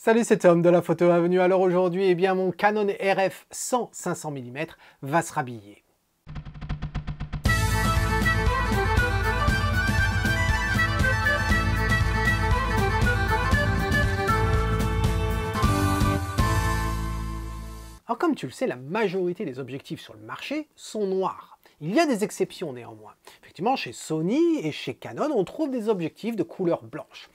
Salut, c'est Tom de la photo Avenue. Alors aujourd'hui, eh bien, mon Canon RF 100-500 mm va se rhabiller. Alors comme tu le sais, la majorité des objectifs sur le marché sont noirs. Il y a des exceptions néanmoins. Effectivement, chez Sony et chez Canon, on trouve des objectifs de couleur blanche.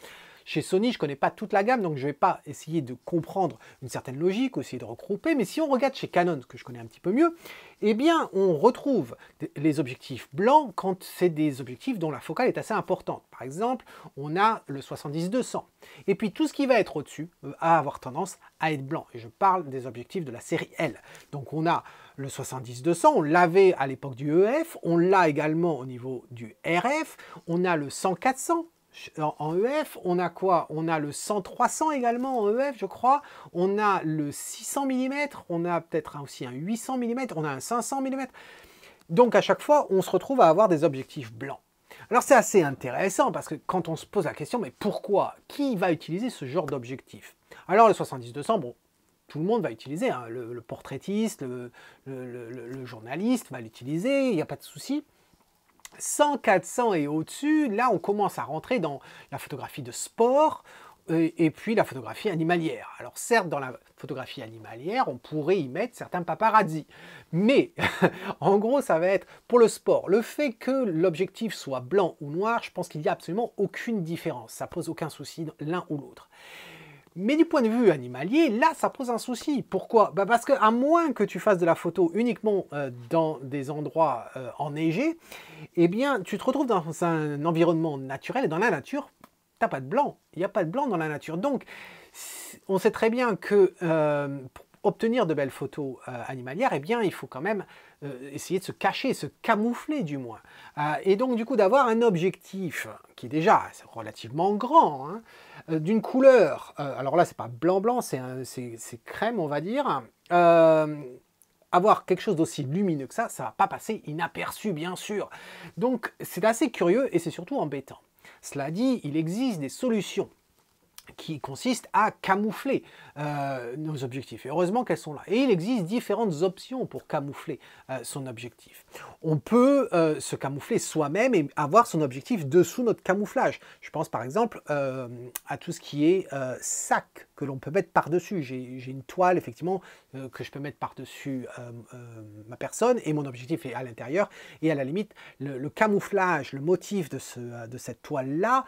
Chez Sony, je ne connais pas toute la gamme, donc je ne vais pas essayer de comprendre une certaine logique, ou essayer de regrouper, mais si on regarde chez Canon, que je connais un petit peu mieux, eh bien, on retrouve les objectifs blancs quand c'est des objectifs dont la focale est assez importante. Par exemple, on a le 70-200. Et puis, tout ce qui va être au-dessus va avoir tendance à être blanc. Et je parle des objectifs de la série L. Donc, on a le 70-200, on l'avait à l'époque du EF, on l'a également au niveau du RF, on a le 100-400, en EF, on a quoi? On a le 100-300 également en EF, je crois. On a le 600 mm, on a peut-être aussi un 800 mm, on a un 500 mm. Donc à chaque fois, on se retrouve à avoir des objectifs blancs. Alors c'est assez intéressant parce que quand on se pose la question, mais pourquoi? Qui va utiliser ce genre d'objectif? Alors le 70-200, bon, tout le monde va utiliser, hein. Le portraitiste, le journaliste va l'utiliser, il n'y a pas de souci. 100-400 et au-dessus, là on commence à rentrer dans la photographie de sport et puis la photographie animalière. Alors certes, dans la photographie animalière, on pourrait y mettre certains paparazzi, mais en gros ça va être pour le sport. Le fait que l'objectif soit blanc ou noir, je pense qu'il n'y a absolument aucune différence, ça pose aucun souci l'un ou l'autre. Mais du point de vue animalier, là, ça pose un souci. Pourquoi? Parce qu'à moins que tu fasses de la photo uniquement dans des endroits enneigés, eh bien, tu te retrouves dans un environnement naturel, et dans la nature, tu n'as pas de blanc. Il n'y a pas de blanc dans la nature. Donc, on sait très bien que pour obtenir de belles photos animalières, eh bien, il faut quand même essayer de se cacher, se camoufler du moins. Et donc, du coup, d'avoir un objectif qui est déjà relativement grand, hein, d'une couleur, alors là, c'est pas blanc-blanc, c'est crème, on va dire. Avoir quelque chose d'aussi lumineux que ça ne va pas passer inaperçu, bien sûr. Donc, c'est assez curieux et c'est surtout embêtant. Cela dit, il existe des solutions qui consistent à camoufler nos objectifs. Et heureusement qu'elles sont là. Et il existe différentes options pour camoufler son objectif. On peut se camoufler soi-même et avoir son objectif dessous notre camouflage. Je pense par exemple à tout ce qui est sac que l'on peut mettre par-dessus. J'ai une toile effectivement que je peux mettre par-dessus ma personne et mon objectif est à l'intérieur. Et à la limite, le camouflage, le motif de cette toile-là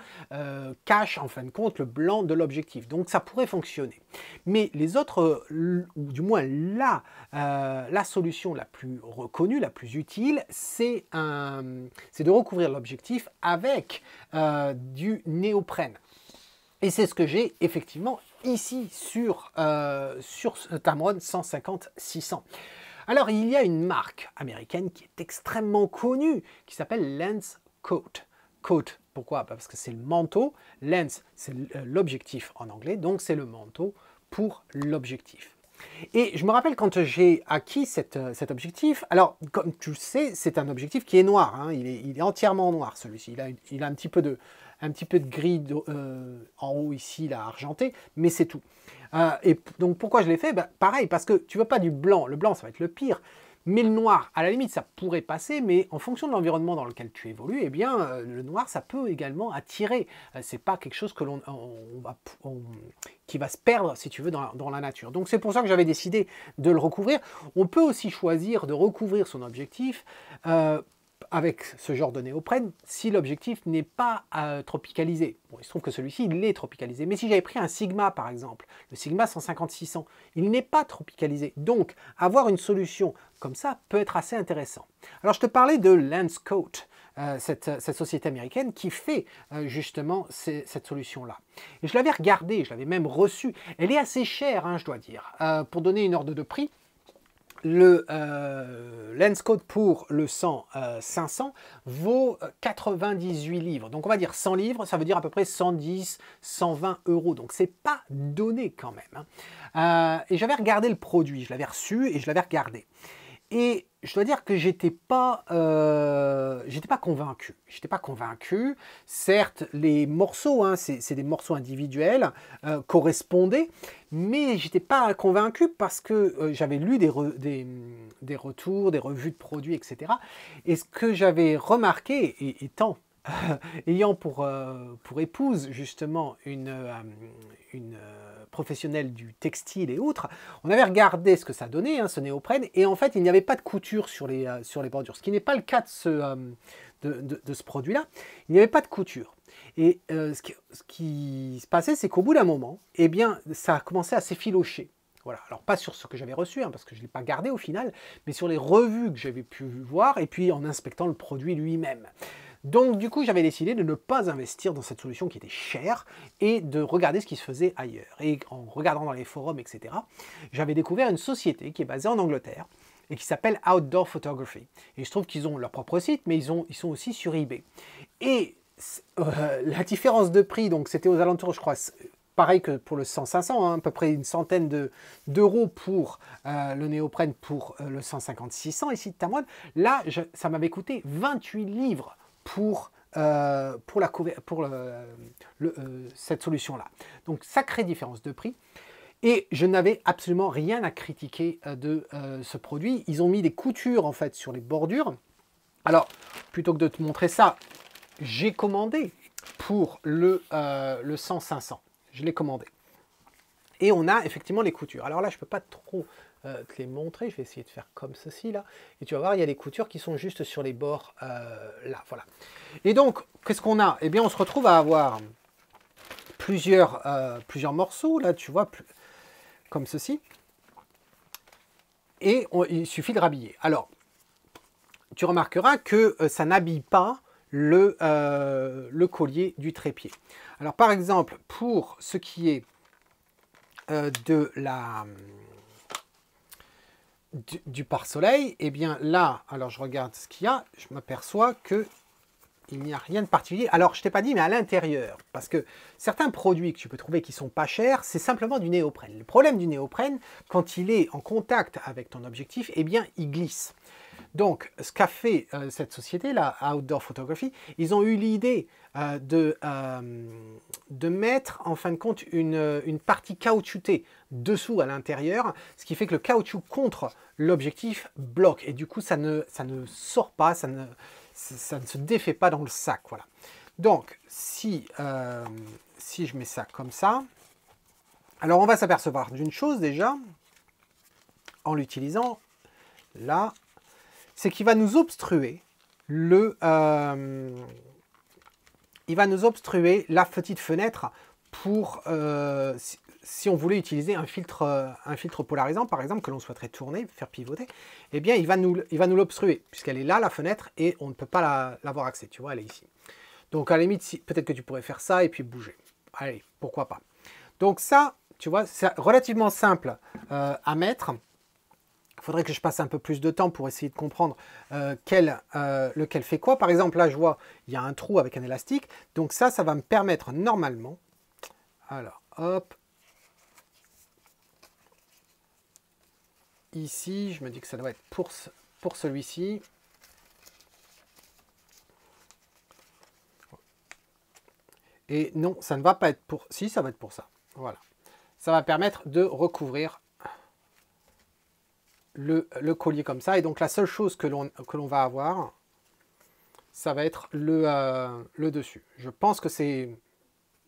cache en fin de compte le blanc de l'objectif. Donc ça pourrait fonctionner. Mais les autres, ou du moins la solution la plus reconnue, la plus utile, c'est de recouvrir l'objectif avec du néoprène. Et c'est ce que j'ai effectivement ici sur ce Tamron 150-600. Alors il y a une marque américaine qui est extrêmement connue, qui s'appelle Lens Coat. Coat, pourquoi? Parce que c'est le manteau, lens c'est l'objectif en anglais, donc c'est le manteau pour l'objectif. Et je me rappelle quand j'ai acquis cet objectif, alors comme tu le sais, c'est un objectif qui est noir, hein, il est entièrement noir celui-ci, il a un petit peu de gris en haut ici, là, argenté, mais c'est tout. Et donc pourquoi je l'ai fait? Pareil, parce que tu ne veux pas du blanc, le blanc ça va être le pire, mais le noir, à la limite, ça pourrait passer, mais en fonction de l'environnement dans lequel tu évolues, eh bien, le noir, ça peut également attirer. C'est pas quelque chose que qui va se perdre, si tu veux, dans la nature. Donc c'est pour ça que j'avais décidé de le recouvrir. On peut aussi choisir de recouvrir son objectif avec ce genre de néoprène, si l'objectif n'est pas tropicalisé. Bon, il se trouve que celui-ci, il est tropicalisé. Mais si j'avais pris un Sigma, par exemple, le Sigma 150-600, il n'est pas tropicalisé. Donc, avoir une solution comme ça peut être assez intéressant. Alors, je te parlais de Lens Coat, cette société américaine qui fait justement cette solution-là. Et je l'avais regardée, je l'avais même reçue. Elle est assez chère, hein, je dois dire. Pour donner une ordre de prix, le Lens Coat pour le 100-500 vaut 98 livres. Donc on va dire 100 livres, ça veut dire à peu près 110-120 euros. Donc c'est pas donné quand même. Hein. Et j'avais regardé le produit, je l'avais reçu et je l'avais regardé. Et je dois dire que j'étais pas convaincu. J'étais pas convaincu. Certes, les morceaux, hein, c'est des morceaux individuels, correspondaient, mais j'étais pas convaincu parce que j'avais lu des retours, des revues de produits, etc. Et ce que j'avais remarqué, étant ayant pour épouse justement une professionnelle du textile et autres, on avait regardé ce que ça donnait, hein, ce néoprène, et en fait il n'y avait pas de couture sur les bordures, ce qui n'est pas le cas de ce produit-là. Il n'y avait pas de couture. Et ce qui se passait, c'est qu'au bout d'un moment, eh bien, ça a commencé à s'effilocher. Voilà. Alors pas sur ce que j'avais reçu, hein, parce que je ne l'ai pas gardé au final, mais sur les revues que j'avais pu voir, et puis en inspectant le produit lui-même. Donc du coup, j'avais décidé de ne pas investir dans cette solution qui était chère et de regarder ce qui se faisait ailleurs. Et en regardant dans les forums, etc., j'avais découvert une société qui est basée en Angleterre et qui s'appelle Outdoor Photography. Et je trouve qu'ils ont leur propre site, mais ils sont aussi sur eBay. Et la différence de prix, donc c'était aux alentours, je crois, pareil que pour le 100-500, hein, à peu près une centaine d'euros pour le néoprène pour le 150-600 ici de Tamoine. Là, ça m'avait coûté 28 livres pour cette solution-là. Donc, sacrée différence de prix. Et je n'avais absolument rien à critiquer de ce produit. Ils ont mis des coutures, en fait, sur les bordures. Alors, plutôt que de te montrer ça, j'ai commandé pour le 100-500. Je l'ai commandé. Et on a effectivement les coutures. Alors là, je ne peux pas trop te les montrer. Je vais essayer de faire comme ceci, là. Et tu vas voir, il y a des coutures qui sont juste sur les bords, là, voilà. Et donc, qu'est-ce qu'on a? Eh bien, on se retrouve à avoir plusieurs morceaux, là, tu vois, comme ceci. Et il suffit de rhabiller. Alors, tu remarqueras que ça n'habille pas le collier du trépied. Alors, par exemple, pour ce qui est du pare-soleil, et bien là, alors je regarde ce qu'il y a, je m'aperçois que il n'y a rien de particulier. Alors, je ne t'ai pas dit, mais à l'intérieur, parce que certains produits que tu peux trouver qui sont pas chers, c'est simplement du néoprène. Le problème du néoprène, quand il est en contact avec ton objectif, eh bien, il glisse. Donc, ce qu'a fait cette société-là, Outdoor Photography, ils ont eu l'idée de mettre, en fin de compte, une partie caoutchoutée dessous à l'intérieur, ce qui fait que le caoutchouc contre l'objectif bloque. Et du coup, ça ne sort pas, ça ne se défait pas dans le sac. Voilà. Donc, si je mets ça comme ça, alors on va s'apercevoir d'une chose déjà, en l'utilisant, là, c'est qu'il va nous obstruer il va nous obstruer la petite fenêtre pour si on voulait utiliser un filtre polarisant, par exemple, que l'on souhaiterait tourner, faire pivoter, eh bien, il va nous l'obstruer, puisqu'elle est là, la fenêtre, et on ne peut pas l'avoir accès, tu vois, elle est ici. Donc, à la limite, peut-être que tu pourrais faire ça et puis bouger. Allez, pourquoi pas. Donc ça, tu vois, c'est relativement simple à mettre. Il faudrait que je passe un peu plus de temps pour essayer de comprendre lequel fait quoi. Par exemple, là, je vois, il y a un trou avec un élastique. Donc ça va me permettre normalement... Alors, hop. Ici, je me dis que ça doit être pour celui-ci. Et non, ça ne va pas être pour... Si, ça va être pour ça. Voilà. Ça va permettre de recouvrir le collier comme ça. Et donc, la seule chose que l'on va avoir, ça va être le dessus. Je pense que c'est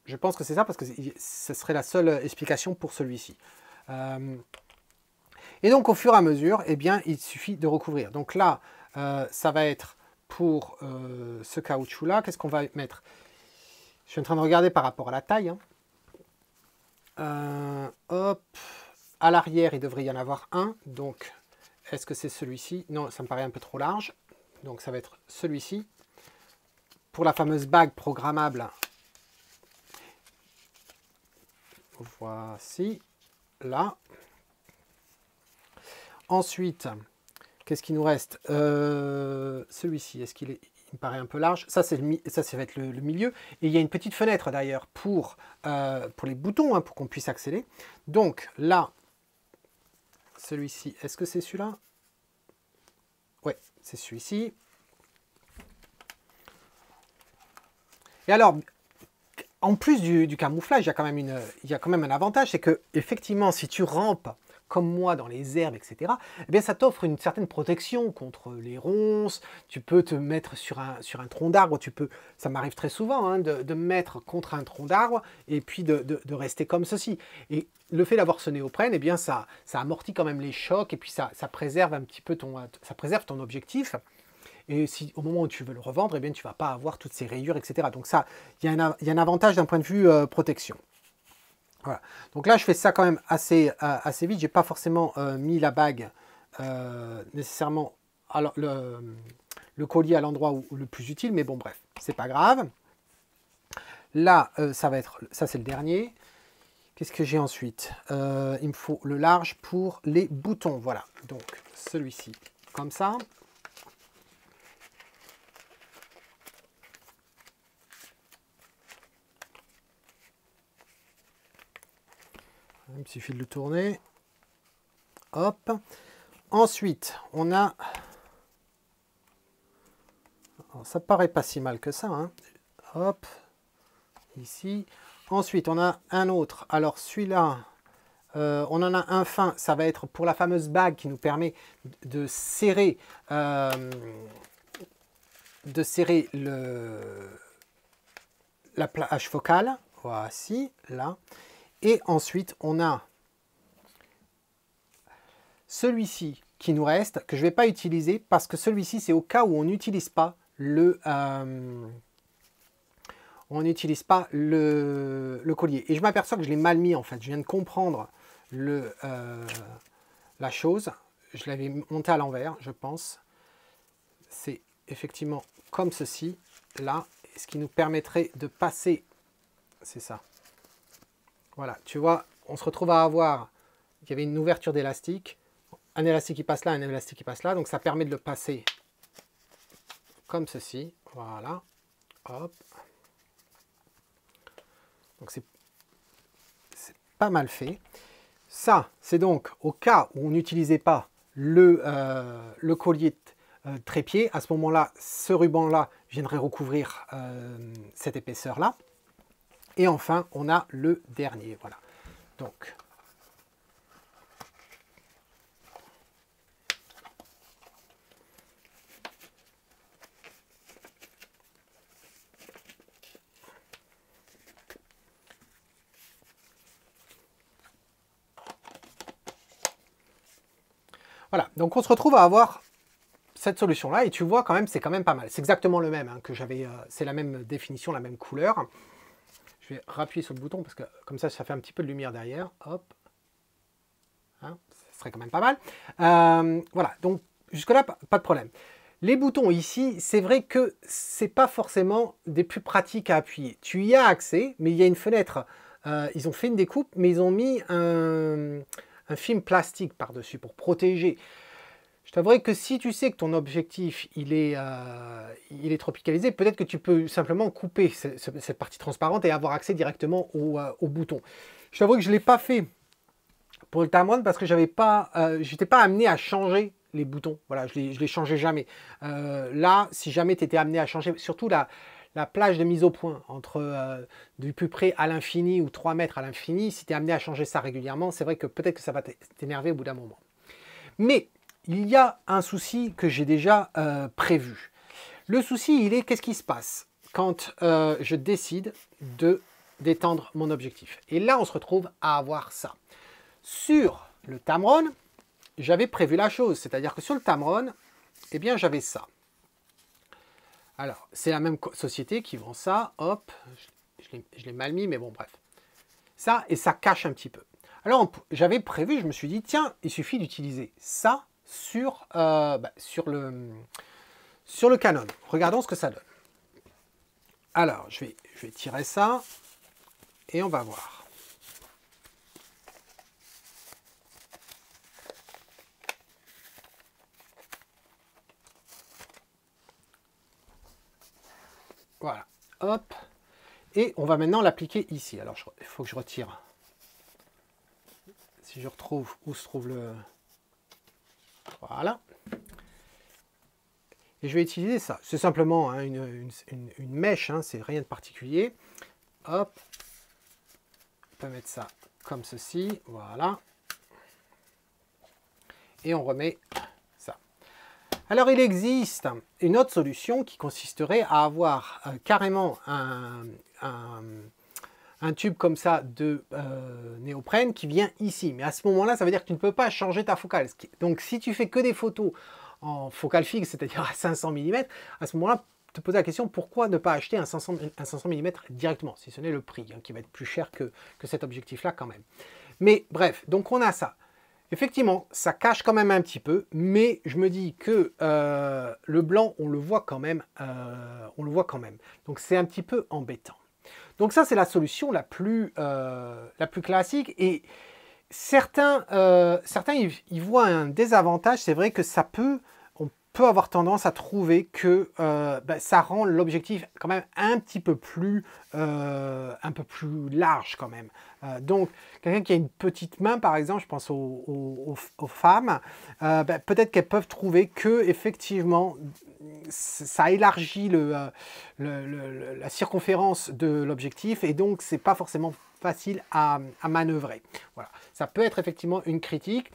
ça parce que ce serait la seule explication pour celui-ci. Et donc, au fur et à mesure, eh bien, il suffit de recouvrir. Donc là, ça va être pour ce caoutchouc-là. Qu'est-ce qu'on va mettre? Je suis en train de regarder par rapport à la taille. Hein. Hop. À l'arrière, il devrait y en avoir un. Donc, est-ce que c'est celui-ci? Non, ça me paraît un peu trop large. Donc, ça va être celui-ci. Pour la fameuse bague programmable, voici, là. Ensuite, qu'est-ce qu'il nous reste? Celui-ci, est-ce qu'il est... Il me paraît un peu large. Ça, ça va être le milieu. Et il y a une petite fenêtre d'ailleurs pour les boutons, hein, pour qu'on puisse accéder. Donc là, celui-ci, est-ce que c'est celui-là? c'est celui-ci. Et alors, en plus du camouflage, il y a quand même un avantage, c'est que effectivement, si tu rampes comme moi dans les herbes, etc., eh bien, ça t'offre une certaine protection contre les ronces. Tu peux te mettre sur un tronc d'arbre, ça m'arrive très souvent, hein, de me mettre contre un tronc d'arbre et puis de rester comme ceci. Et le fait d'avoir ce néoprène, eh bien, ça amortit quand même les chocs et puis ça préserve un petit peu ça préserve ton objectif. Et si au moment où tu veux le revendre, eh bien, tu ne vas pas avoir toutes ces rayures, etc. Donc ça, il y a un avantage d'un point de vue protection. Voilà. Donc là, je fais ça quand même assez vite. Je n'ai pas forcément mis la bague nécessairement le collier à l'endroit le plus utile, mais bon, bref, c'est pas grave. Là, ça c'est le dernier. Qu'est-ce que j'ai ensuite? Il me faut le large pour les boutons. Voilà, donc celui-ci, comme ça. Il me suffit de le tourner. Hop. Ensuite, on a... Alors, ça paraît pas si mal que ça. Hein. Hop. Ici. Ensuite, on a un autre. Alors, celui-là, on en a un fin. Ça va être pour la fameuse bague qui nous permet de serrer... la plage focale. Voici, là. Et ensuite, on a celui-ci qui nous reste, que je ne vais pas utiliser, parce que celui-ci, c'est au cas où on n'utilise pas le collier. Et je m'aperçois que je l'ai mal mis, en fait. Je viens de comprendre la chose. Je l'avais monté à l'envers, je pense. C'est effectivement comme ceci, là. Ce qui nous permettrait de passer... C'est ça. Voilà, tu vois, on se retrouve à avoir, il y avait une ouverture d'élastique, un élastique qui passe là, un élastique qui passe là, donc ça permet de le passer comme ceci, voilà, hop. Donc c'est pas mal fait. Ça, c'est donc au cas où on n'utilisait pas le collier trépied, à ce moment-là, ce ruban-là viendrait recouvrir cette épaisseur-là. Et enfin, on a le dernier, voilà. Donc, voilà, donc on se retrouve à avoir cette solution-là, et tu vois quand même, c'est quand même pas mal. C'est exactement le même hein, que j'avais, c'est la même définition, la même couleur. Je vais rappuyer sur le bouton parce que comme ça fait un petit peu de lumière derrière. Hop. Hein, ce serait quand même pas mal. Voilà, donc jusque-là, pas de problème. Les boutons ici, c'est vrai que c'est pas forcément des plus pratiques à appuyer. Tu y as accès, mais il y a une fenêtre. Ils ont fait une découpe, mais ils ont mis un film plastique par-dessus pour protéger. Je t'avouerai que si tu sais que ton objectif il est tropicalisé, peut-être que tu peux simplement couper cette partie transparente et avoir accès directement au bouton. Je t'avoue que je ne l'ai pas fait pour le Tamron parce que je n'étais pas amené à changer les boutons. Voilà, je ne les changeais jamais. Là, si jamais tu étais amené à changer, surtout la plage de mise au point entre du plus près à l'infini ou 3 mètres à l'infini, si tu es amené à changer ça régulièrement, c'est vrai que peut-être que ça va t'énerver au bout d'un moment. Mais il y a un souci que j'ai déjà prévu. Le souci, il est qu'est-ce qui se passe quand je décide d'étendre mon objectif. Et là, on se retrouve à avoir ça. Sur le Tamron, j'avais prévu la chose. C'est-à-dire que sur le Tamron, eh bien, j'avais ça. Alors, c'est la même société qui vend ça. Hop, je l'ai mal mis, mais bon, bref. Ça, et ça cache un petit peu. Alors, j'avais prévu, je me suis dit, tiens, il suffit d'utiliser ça sur le Canon. Regardons ce que ça donne. Alors, je vais tirer ça et on va voir. Voilà, hop. Et on va maintenant l'appliquer ici. Alors, il faut que je retire. Si je retrouve où se trouve le... Voilà. Et je vais utiliser ça. C'est simplement hein, une mèche, hein, c'est rien de particulier. Hop, on peut mettre ça comme ceci, voilà. Et on remet ça. Alors il existe une autre solution qui consisterait à avoir carrément un tube comme ça de néoprène qui vient ici. Mais à ce moment-là, ça veut dire que tu ne peux pas changer ta focale. Donc si tu fais que des photos en focale fixe, c'est-à-dire à 500 mm, à ce moment-là, te poser la question pourquoi ne pas acheter un 500 mm directement, si ce n'est le prix, hein, qui va être plus cher que cet objectif-là quand même. Mais bref, donc on a ça. Effectivement, ça cache quand même un petit peu, mais je me dis que le blanc, on le voit quand même. Donc c'est un petit peu embêtant. Donc ça, c'est la solution la plus classique. Et certains y voient un désavantage. C'est vrai que on peut avoir tendance à trouver que ça rend l'objectif quand même un peu plus large quand même. Donc, quelqu'un qui a une petite main, par exemple, je pense aux femmes, peut-être qu'elles peuvent trouver que effectivement ça élargit la circonférence de l'objectif et donc c'est pas forcément facile à manœuvrer. Voilà, ça peut être effectivement une critique.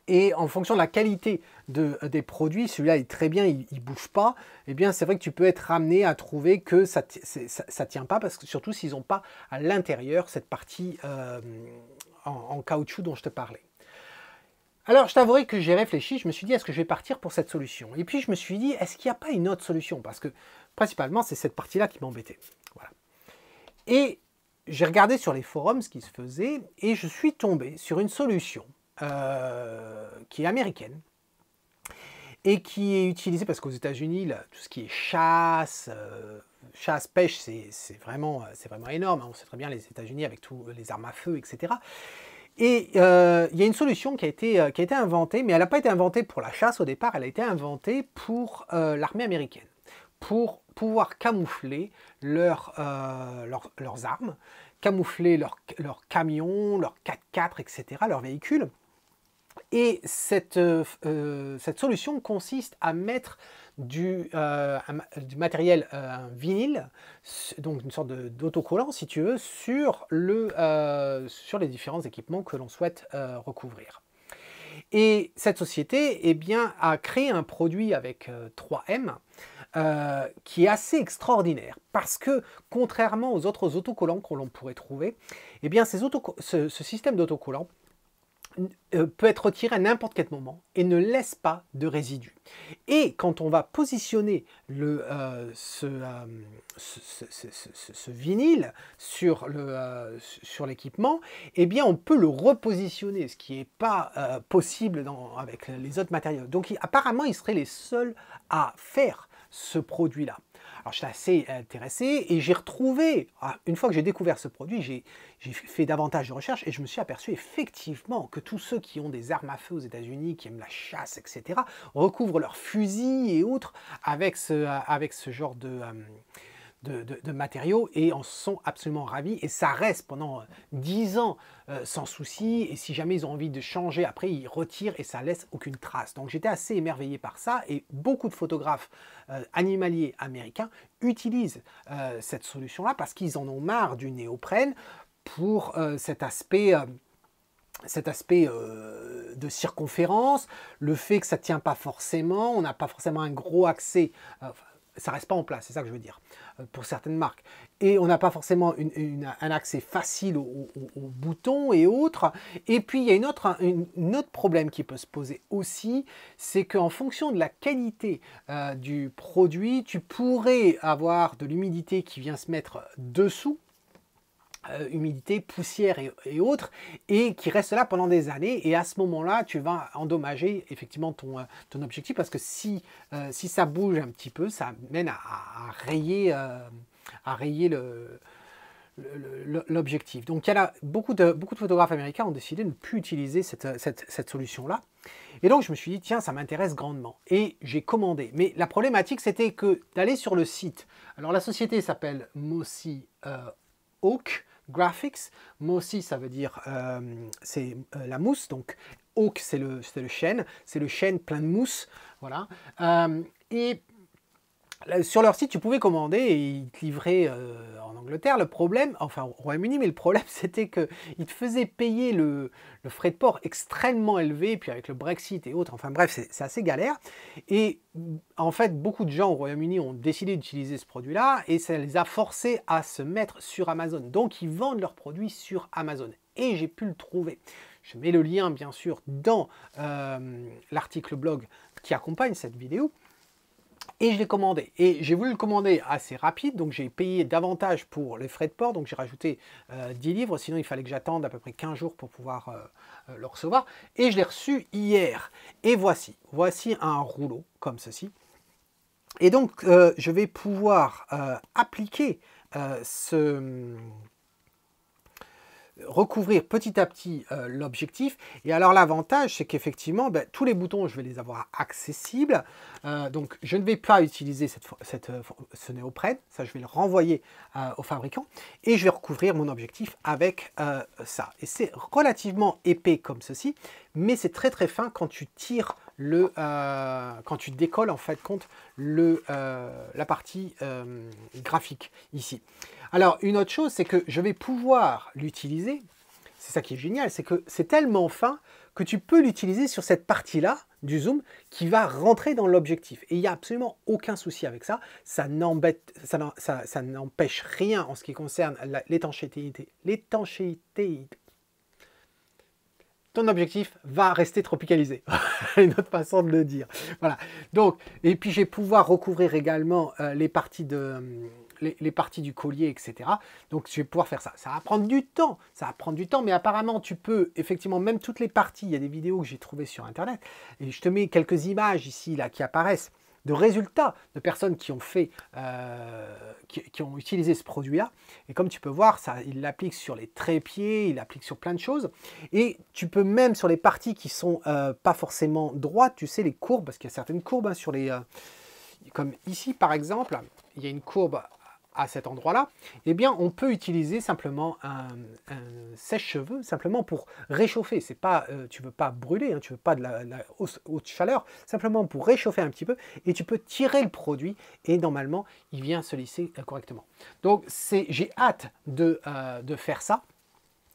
Et en fonction de la qualité des produits, celui-là est très bien, il ne bouge pas, eh bien c'est vrai que tu peux être ramené à trouver que ça ne tient pas, parce que surtout s'ils n'ont pas à l'intérieur cette partie en caoutchouc dont je te parlais. Alors je t'avouerai que j'ai réfléchi, je me suis dit est-ce que je vais partir pour cette solution? Et puis je me suis dit est-ce qu'il n'y a pas une autre solution? Parce que principalement c'est cette partie-là qui m'embêtait. Voilà. Et j'ai regardé sur les forums ce qui se faisait et je suis tombé sur une solution qui est américaine et qui est utilisée parce qu'aux États-Unis, tout ce qui est chasse, pêche, c'est vraiment énorme. On sait très bien les États-Unis avec tous les armes à feu, etc. Et il y a une solution qui a été inventée, mais elle n'a pas été inventée pour la chasse au départ, elle a été inventée pour l'armée américaine, pour pouvoir camoufler leurs armes, camoufler leurs camions, leurs 4x4, etc., leurs véhicules. Et cette solution consiste à mettre du matériel vinyle, donc une sorte d'autocollant si tu veux, sur les différents équipements que l'on souhaite recouvrir. Et cette société eh bien, a créé un produit avec 3M qui est assez extraordinaire parce que contrairement aux autres autocollants que l'on pourrait trouver, eh bien, ce système d'autocollant peut être retiré à n'importe quel moment et ne laisse pas de résidus. Et quand on va positionner ce vinyle sur l'équipement, eh bien on peut le repositionner, ce qui n'est pas possible avec les autres matériaux. Donc apparemment, ils seraient les seuls à faire ce produit-là. Alors j'étais assez intéressé et j'ai retrouvé, une fois que j'ai découvert ce produit, j'ai fait davantage de recherches et je me suis aperçu effectivement que tous ceux qui ont des armes à feu aux États-Unis, qui aiment la chasse, etc., recouvrent leurs fusils et autres avec ce genre de matériaux et en sont absolument ravis et ça reste pendant 10 ans sans souci et si jamais ils ont envie de changer après ils retirent et ça laisse aucune trace. Donc j'étais assez émerveillé par ça et beaucoup de photographes animaliers américains utilisent cette solution là parce qu'ils en ont marre du néoprène pour cet aspect de circonférence, le fait que ça ne tient pas forcément, on n'a pas forcément un gros accès, ça reste pas en place, c'est ça que je veux dire, pour certaines marques. Et on n'a pas forcément un accès facile aux boutons et autres. Et puis il y a un autre problème qui peut se poser aussi, c'est qu'en fonction de la qualité du produit, tu pourrais avoir de l'humidité qui vient se mettre dessous, humidité, poussière et autres, et qui reste là pendant des années, et à ce moment-là, tu vas endommager effectivement ton objectif, parce que si ça bouge un petit peu, ça mène à rayer l'objectif. Donc il y a là, beaucoup de photographes américains ont décidé de ne plus utiliser cette solution-là, et donc je me suis dit, tiens, ça m'intéresse grandement, et j'ai commandé. Mais la problématique, c'était que d'aller sur le site, alors la société s'appelle Mossy Oak Graphics. Mossy, ça veut dire c'est la mousse, donc Oak, c'est le chêne plein de mousse, voilà. Et sur leur site, tu pouvais commander et ils te livraient en Angleterre. Le problème, enfin au Royaume-Uni, mais le problème c'était qu'ils te faisaient payer le frais de port extrêmement élevé, puis avec le Brexit et autres, enfin bref, c'est assez galère. Et en fait, beaucoup de gens au Royaume-Uni ont décidé d'utiliser ce produit-là et ça les a forcés à se mettre sur Amazon. Donc ils vendent leurs produits sur Amazon. Et j'ai pu le trouver. Je mets le lien, bien sûr, dans l'article blog qui accompagne cette vidéo. Et je l'ai commandé. Et j'ai voulu le commander assez rapide, donc j'ai payé davantage pour les frais de port, donc j'ai rajouté 10 livres, sinon il fallait que j'attende à peu près 15 jours pour pouvoir le recevoir. Et je l'ai reçu hier. Et voici un rouleau comme ceci. Et donc je vais pouvoir appliquer recouvrir petit à petit l'objectif. Et alors l'avantage, c'est qu'effectivement, tous les boutons, je vais les avoir accessibles. Donc je ne vais pas utiliser ce néoprène, ça je vais le renvoyer au fabricant. Et je vais recouvrir mon objectif avec ça. Et c'est relativement épais comme ceci, mais c'est très très fin quand tu tires quand tu décolles en fait compte la partie graphique ici. Alors, une autre chose, c'est que je vais pouvoir l'utiliser, c'est ça qui est génial, c'est que c'est tellement fin que tu peux l'utiliser sur cette partie-là du zoom qui va rentrer dans l'objectif. Et il n'y a absolument aucun souci avec ça, ça n'empêche rien en ce qui concerne l'étanchéité. Ton objectif va rester tropicalisé. Une autre façon de le dire. Voilà. Donc, et puis, je vais pouvoir recouvrir également les parties du collier, etc. Donc, je vais pouvoir faire ça. Ça va prendre du temps. Ça va prendre du temps, mais apparemment, tu peux, effectivement, même toutes les parties, il y a des vidéos que j'ai trouvées sur Internet, et je te mets quelques images ici, là, qui apparaissent, de résultats de personnes qui ont fait, qui ont utilisé ce produit-là. Et comme tu peux voir, ça, il l'applique sur les trépieds, il l'applique sur plein de choses. Et tu peux même sur les parties qui sont pas forcément droites, tu sais, les courbes, parce qu'il y a certaines courbes hein, sur les... comme ici, par exemple, il y a une courbe à cet endroit-là, eh bien, on peut utiliser simplement un sèche-cheveux, simplement pour réchauffer. C'est pas, tu veux pas brûler, hein, tu veux pas de la haute chaleur, simplement pour réchauffer un petit peu, et tu peux tirer le produit, et normalement, il vient se lisser correctement. Donc, j'ai hâte de faire ça.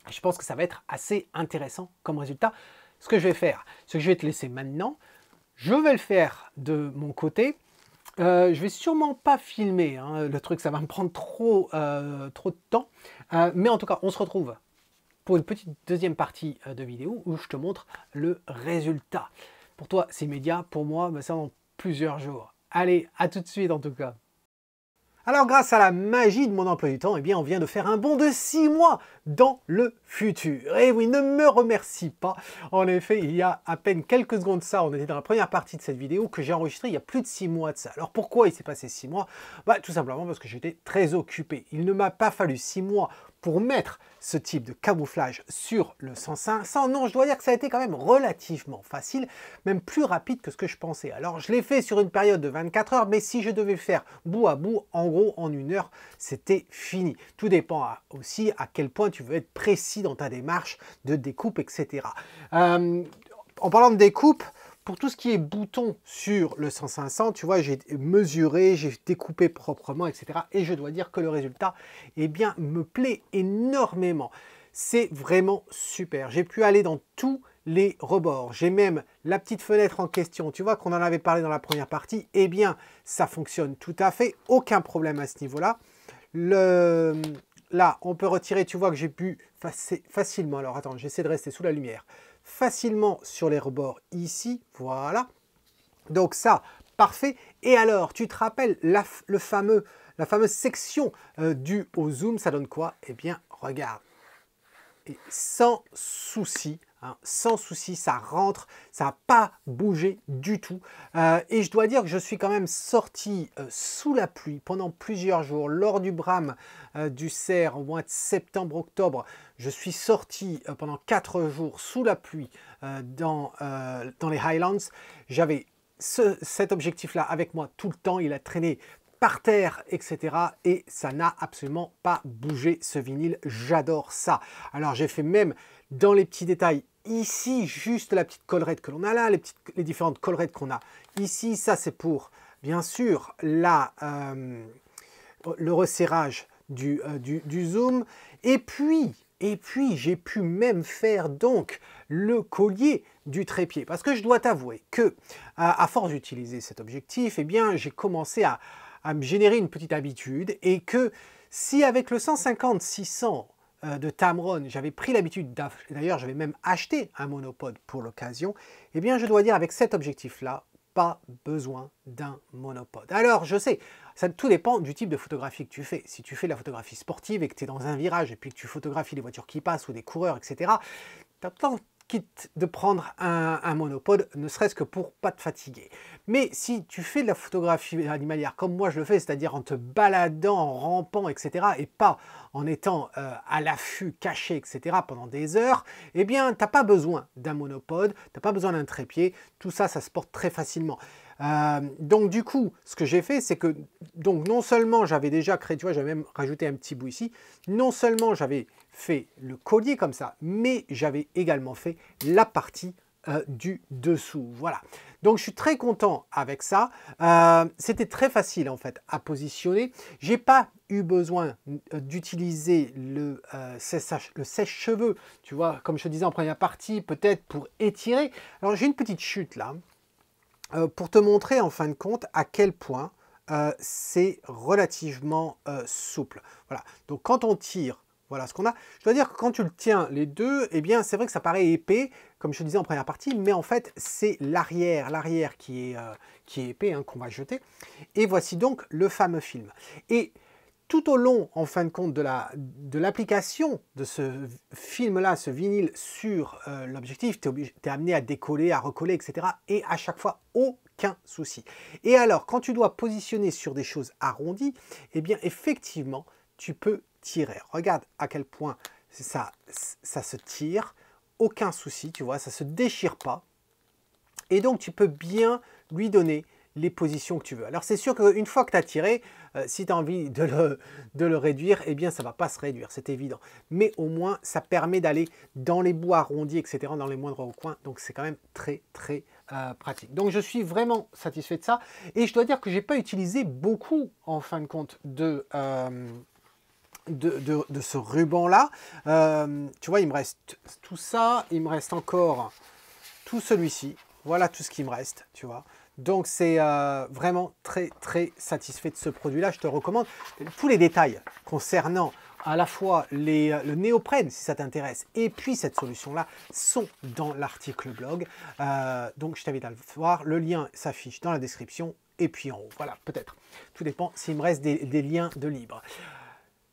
Je pense que ça va être assez intéressant comme résultat. Ce que je vais faire, c'est que je vais te laisser maintenant. Je vais le faire de mon côté. Je vais sûrement pas filmer, hein, le truc, ça va me prendre trop de temps. Mais en tout cas, on se retrouve pour une petite deuxième partie de vidéo où je te montre le résultat. Pour toi, c'est immédiat. Pour moi, ça dans plusieurs jours. Allez, à tout de suite en tout cas. Alors grâce à la magie de mon emploi du temps, eh bien on vient de faire un bond de 6 mois dans le futur. Et oui, ne me remercie pas. En effet, il y a à peine quelques secondes de ça, on était dans la première partie de cette vidéo que j'ai enregistrée il y a plus de 6 mois de ça. Alors pourquoi il s'est passé 6 mois? Tout simplement parce que j'étais très occupé. Il ne m'a pas fallu 6 mois pour mettre ce type de camouflage sur le 100-500. Non, je dois dire que ça a été quand même relativement facile, même plus rapide que ce que je pensais. Alors, je l'ai fait sur une période de 24 heures, mais si je devais faire bout à bout, en gros, en 1 heure, c'était fini. Tout dépend aussi à quel point tu veux être précis dans ta démarche de découpe, etc. En parlant de découpe, pour tout ce qui est bouton sur le 100-500, tu vois, j'ai mesuré, j'ai découpé proprement, etc. Et je dois dire que le résultat, eh bien, me plaît énormément. C'est vraiment super. J'ai pu aller dans tous les rebords. J'ai même la petite fenêtre en question. Tu vois qu'on en avait parlé dans la première partie. Eh bien, ça fonctionne tout à fait. Aucun problème à ce niveau-là. Là, on peut retirer. Tu vois que j'ai pu facilement. Alors, attends, j'essaie de rester sous la lumière. Facilement sur les rebords ici, voilà. Donc ça, parfait. Et alors, tu te rappelles la fameuse section due au zoom, ça donne quoi? Eh bien, regarde. Et sans souci, hein, sans souci, ça rentre, ça n'a pas bougé du tout. Et je dois dire que je suis quand même sorti sous la pluie pendant plusieurs jours. Lors du Bram du Cerf au mois de septembre-octobre, je suis sorti pendant 4 jours sous la pluie dans les Highlands. J'avais cet objectif-là avec moi tout le temps. Il a traîné par terre, etc. Et ça n'a absolument pas bougé ce vinyle. J'adore ça. Alors j'ai fait même dans les petits détails ici, juste la petite collerette que l'on a là, les différentes collerettes qu'on a ici. Ça c'est pour bien sûr le resserrage du zoom, et puis j'ai pu même faire donc le collier du trépied. Parce que je dois t'avouer que, à force d'utiliser cet objectif, eh bien, j'ai commencé à me générer une petite habitude, et que si avec le 150-600 de Tamron, j'avais pris l'habitude, d'ailleurs j'avais même acheté un monopode pour l'occasion, eh bien je dois dire avec cet objectif-là, pas besoin d'un monopode. Alors je sais, tout dépend du type de photographie que tu fais. Si tu fais de la photographie sportive et que tu es dans un virage et puis que tu photographies les voitures qui passent ou des coureurs, etc., tu as tant quitte de prendre un monopode, ne serait-ce que pour pas te fatiguer. Mais si tu fais de la photographie animalière comme moi je le fais, c'est-à-dire en te baladant, en rampant, etc., et pas en étant à l'affût, caché, etc., pendant des heures, eh bien, tu n'as pas besoin d'un monopode, tu n'as pas besoin d'un trépied, tout ça, ça se porte très facilement. Donc du coup, ce que j'ai fait, c'est que donc non seulement j'avais déjà créé, tu vois, j'avais même rajouté un petit bout ici, non seulement j'avais fait le collier comme ça, mais j'avais également fait la partie du dessous. Voilà. Donc je suis très content avec ça. C'était très facile en fait à positionner. J'ai pas eu besoin d'utiliser le sèche-cheveux, tu vois, comme je te disais en première partie, peut-être pour étirer. Alors j'ai une petite chute là, pour te montrer en fin de compte à quel point c'est relativement souple. Voilà. Donc quand on tire, voilà ce qu'on a. Je dois dire que quand tu le tiens les deux, eh bien c'est vrai que ça paraît épais, comme je te disais en première partie, mais en fait c'est l'arrière qui est épais, hein, qu'on va jeter. Et voici donc le fameux film. Et tout au long, en fin de compte, de l'application de ce film-là, ce vinyle sur l'objectif, tu es amené à décoller, à recoller, etc. Et à chaque fois, aucun souci. Et alors, quand tu dois positionner sur des choses arrondies, eh bien, effectivement, tu peux tirer. Regarde à quel point ça se tire, aucun souci, tu vois, ça ne se déchire pas. Et donc, tu peux bien lui donner les positions que tu veux. Alors c'est sûr qu'une fois que tu as tiré, si tu as envie de le réduire, eh bien ça ne va pas se réduire, c'est évident. Mais au moins, ça permet d'aller dans les bouts arrondis, etc., dans les moindres recoins. Donc c'est quand même très pratique. Donc je suis vraiment satisfait de ça. Et je dois dire que je n'ai pas utilisé beaucoup, en fin de compte, de ce ruban-là. Tu vois, il me reste tout ça, il me reste encore tout celui-ci. Voilà tout ce qui me reste, tu vois. Donc c'est vraiment très satisfait de ce produit-là. Je te recommande tous les détails concernant à la fois le néoprène, si ça t'intéresse, et puis cette solution-là, sont dans l'article blog. Donc je t'invite à le voir. Le lien s'affiche dans la description et puis en haut. Voilà, peut-être. Tout dépend s'il me reste des liens de libre.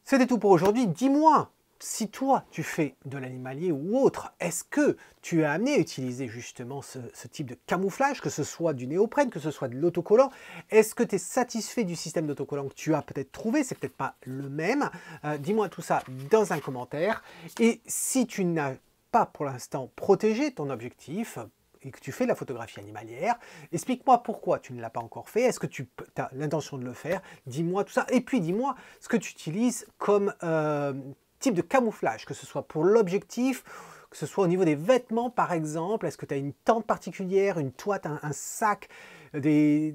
C'était tout pour aujourd'hui. Dis-moi, si toi tu fais de l'animalier ou autre, est-ce que tu es amené à utiliser justement ce type de camouflage, que ce soit du néoprène, que ce soit de l'autocollant? Est-ce que tu es satisfait du système d'autocollant que tu as peut-être trouvé? C'est peut-être pas le même. Dis-moi tout ça dans un commentaire. Et si tu n'as pas pour l'instant protégé ton objectif, et que tu fais de la photographie animalière, explique-moi pourquoi tu ne l'as pas encore fait, est-ce que tu as l'intention de le faire, dis-moi tout ça, et puis dis-moi ce que tu utilises comme type de camouflage, que ce soit pour l'objectif, que ce soit au niveau des vêtements par exemple, est-ce que tu as une tente particulière, une toite, un sac, des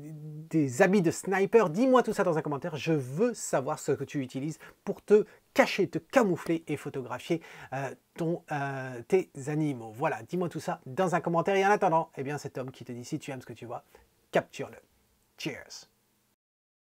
habits de sniper, dis-moi tout ça dans un commentaire, je veux savoir ce que tu utilises pour te cacher, te camoufler et photographier tes animaux. Voilà, dis-moi tout ça dans un commentaire et en attendant, eh bien c'est Tom qui te dit si tu aimes ce que tu vois, capture-le. Cheers!